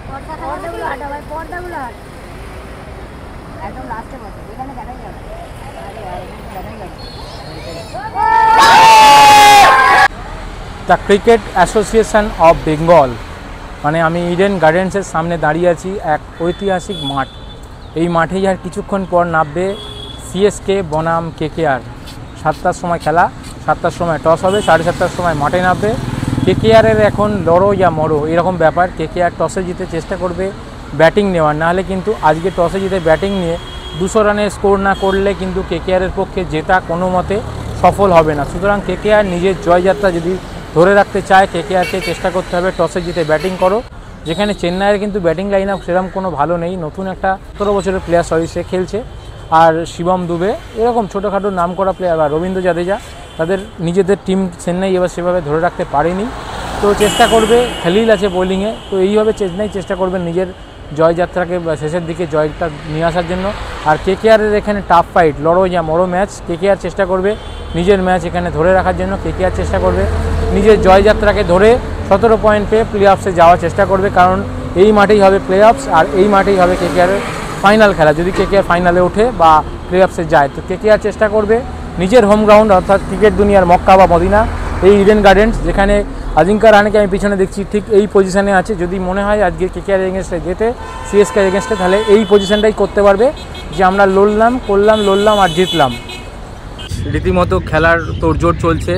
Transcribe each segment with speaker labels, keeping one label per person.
Speaker 1: পর্দাগুলো হাঁটা ভাই, পর্দাগুলো হাঁট একদম লাস্টে বসে, এখানে দেখাই যাবে।
Speaker 2: The cricket association of Bengal, মানে আমি ইডেন গার্ডেন্সের সামনে দাঁড়িয়ে আছি। এক ঐতিহাসিক মাঠ, এই মাঠেই আর কিছুক্ষণ পর নামবে সিএসকে বনাম কেকেআর। 7টার সময় খেলা, 7টার সময় টস হবে, 7:30টার সময় মাঠে নামবে। কেকেআরের এখন লড়ো ইয়া মরো এরকম ব্যাপার। কেকেআর টসে জিতে চেষ্টা করবে ব্যাটিং নেওয়ার, নাহলে কিন্তু আজকে টসে জিতে ব্যাটিং নিয়ে 200 রানের স্কোর না করলে কিন্তু কেকেআরের পক্ষে জেতা কোনো মতে সফল হবে না। সুতরাং কেকেআর নিজের জয়যাত্রা যদি ধরে রাখতে চায়, কেকেআরকে চেষ্টা করতে হবে টসে জিতে ব্যাটিং করো। যেখানে চেন্নাইয়ের কিন্তু ব্যাটিং লাইন আপ সেরকম কোনো ভালো নেই, নতুন একটা 17 বছরের প্লেয়ার সে খেলছে। আর শিবম দুবে এরকম ছোটোখাটো নাম করা প্লেয়ার বা রবীন্দ্র জাদেজা, তাদের নিজেদের টিম চেন্নাই এবার সেভাবে ধরে রাখতে পারেনি। তো চেষ্টা করবে, খালিল আছে বোলিংয়ে, তো এইভাবে চেন্নাই চেষ্টা করবে নিজের জয়যাত্রাকে শেষের দিকে জয়টা নিয়ে আসার জন্য। আর কেকেআরের এখানে টাফ ফাইট, লড়ো ইয়া মরো ম্যাচ। কেকেআর চেষ্টা করবে নিজের ম্যাচ এখানে ধরে রাখার জন্য, কেকেআর চেষ্টা করবে নিজের জয়যাত্রাকে ধরে 17 পয়েন্ট পেয়ে প্লে অফসে যাওয়ার চেষ্টা করবে, কারণ এই মাঠেই হবে প্লে অফস আর এই মাঠেই হবে কেকেআরের ফাইনাল খেলা। যদি কেকেআর ফাইনালে ওঠে বা প্লে অফসে যায়, তো কেকেআর চেষ্টা করবে নিজের হোম গ্রাউন্ড অর্থাৎ ক্রিকেট দুনিয়ার মক্কা বা মদিনা এই ইডেন গার্ডেন্স, যেখানে আজিঙ্কা রাহানেকে আমি পিছনে দেখছি ঠিক এই পজিশনে আছে। যদি মনে হয় আজকে কেকেআর এগেনস্টে যেতে, সিএসকে এগেনস্টে, তাহলে এই পজিশনটাই করতে পারবে যে আমরা লড়লাম আর জিতলাম। রীতিমতো খেলার তোড়জোড় চলছে,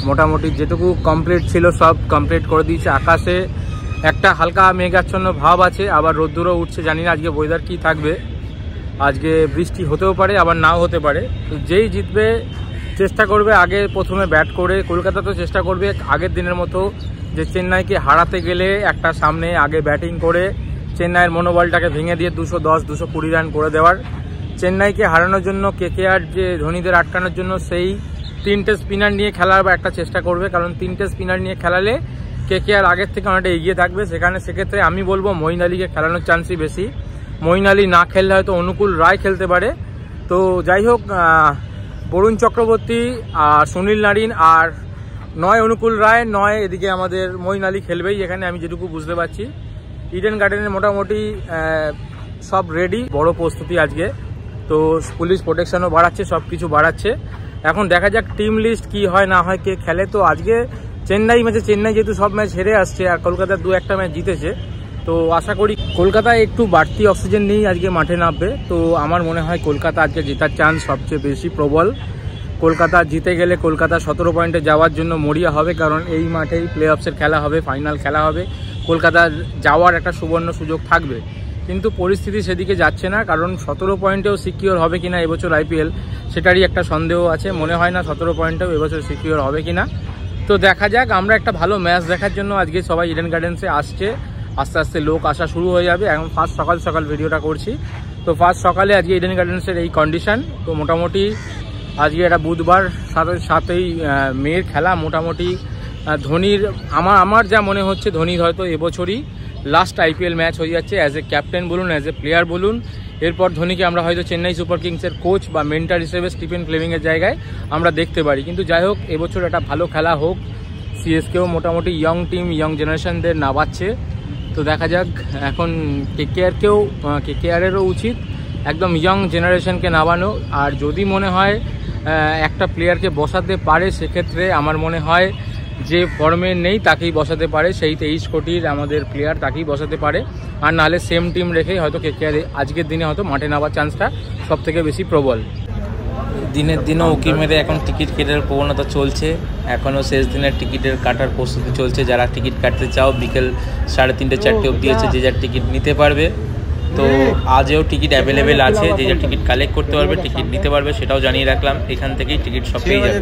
Speaker 2: মোটামুটি যেটুকু কমপ্লিট ছিল সব কমপ্লিট করে দিয়েছে। আকাশে একটা হালকা মেঘাচ্ছন্ন ভাব আছে, আবার রোদ্দুরও উঠছে। জানি না আজকে ওয়েদার কী থাকবে, আজকে বৃষ্টি হতেও পারে আবার নাও হতে পারে। তো যেই জিতবে চেষ্টা করবে আগে প্রথমে ব্যাট করে। কলকাতা তো চেষ্টা করবে আগের দিনের মতো যে চেন্নাইকে হারাতে গেলে একটা সামনে আগে ব্যাটিং করে চেন্নাইয়ের মনোবলটাকে ভেঙে দিয়ে 210-220 রান করে দেওয়ার। চেন্নাইকে হারানোর জন্য কেকেআর যে ধোনিদের আটকানোর জন্য সেই 3টে স্পিনার নিয়ে খেলার একটা চেষ্টা করবে, কারণ 3টে স্পিনার নিয়ে খেলালে কেকেআর আগের থেকে অনেকটা এগিয়ে থাকবে। সেক্ষেত্রে আমি বলবো মঈন আলীকে খেলানোর চান্সই বেশি। মঈন আলী না খেললে হয়তো অনুকূল রায় খেলতে পারে। তো যাই হোক, বরুণ চক্রবর্তী আর সুনীল নারিন আর 9 অনুকূল রায়, 9 এদিকে আমাদের মঈন আলী খেলবেই এখানে, আমি যেটুকু বুঝতে পারছি। ইডেন গার্ডেনের মোটামুটি সব রেডি, বড় প্রস্তুতি আজকে। তো পুলিশ প্রোটেকশনও বাড়াচ্ছে, সব কিছু বাড়াচ্ছে। এখন দেখা যাক টিম লিস্ট কি হয় না হয়, কে খেলে। তো আজকে চেন্নাই যেহেতু সব ম্যাচ হেরে আসছে আর কলকাতার 2-1টা ম্যাচ জিতেছে, তো আশা করি কলকাতায় একটু বাড়তি অক্সিজেন নিয়েই আজকে মাঠে নামবে। তো আমার মনে হয় কলকাতা আজকে জেতার চান্স সবচেয়ে বেশি প্রবল। কলকাতা জিতে গেলে কলকাতা 17 পয়েন্টে যাওয়ার জন্য মরিয়া হবে, কারণ এই মাঠেই প্লে অফসের খেলা হবে, ফাইনাল খেলা হবে। কলকাতার যাওয়ার একটা সুবর্ণ সুযোগ থাকবে, কিন্তু পরিস্থিতি সেদিকে যাচ্ছে না, কারণ 17 পয়েন্টেও সিকিওর হবে কিনা এবছর আইপিএল সেটারই একটা সন্দেহ আছে। মনে হয় না 17 পয়েন্টেও এবছর সিকিওর হবে কিনা। তো দেখা যাক, আমরা একটা ভালো ম্যাচ দেখার জন্য আজকে সবাই ইডেন গার্ডেন্সে আসছে। আস্তে আস্তে লোক আসা শুরু হয়ে যাবে। এখন ফার্স্ট সকাল ভিডিওটা করছি, তো ফার্স্ট সকালে আজকে ইডেন গার্ডেন্সের এই কন্ডিশন। তো মোটামুটি আজকে এটা বুধবার 7ই মের খেলা। মোটামুটি ধোনির আমার যা মনে হচ্ছে ধোনির হয়তো এবছরই লাস্ট আইপিএল ম্যাচ হয়ে যাচ্ছে, অ্যাজ এ ক্যাপ্টেন বলুন, অ্যাজ এ প্লেয়ার বলুন। এরপর ধোনিকে আমরা হয়তো চেন্নাই সুপার কিংসের কোচ বা মেন্টার হিসেবে স্টিফেন ফ্লেমিংয়ের জায়গায় আমরা দেখতে পারি। কিন্তু যাই হোক, এবছর একটা ভালো খেলা হোক। সিএসকেও মোটামুটি ইয়ং টিম, ইয়ং জেনারেশনদের নামাচ্ছে। তো দেখা যাক, এখন কেকেআরেরও উচিত একদম ইয়ং জেনারেশনকে নামানো। আর যদি মনে হয় একটা প্লেয়ারকে বসাতে পারে, সেক্ষেত্রে আমার মনে হয় যে ফর্মে নেই তাকেই বসাতে পারে, সেই 23 কোটির আমাদের প্লেয়ার তাকেই বসাতে পারে। আর নাহলে সেম টিম রেখেই হয়তো কেকেআর আজকের দিনে হয়তো মাঠে নামার চান্সটা সব থেকে বেশি প্রবল। দিনের দিনও উকি মেরে এখন টিকিট কেটার প্রবণতা চলছে। এখনও শেষ দিনের টিকিটের কাটার প্রস্তুতি চলছে। যারা টিকিট কাটতে চাও বিকেল 3:30-4টে অবধি আছে, যে যার টিকিট নিতে পারবে। তো আজও টিকিট অ্যাভেলেবেল আছে, যে যার টিকিট কালেক্ট করতে পারবে, টিকিট নিতে পারবে, সেটাও জানিয়ে রাখলাম। এখান থেকেই টিকিট সব পেয়ে যাবে।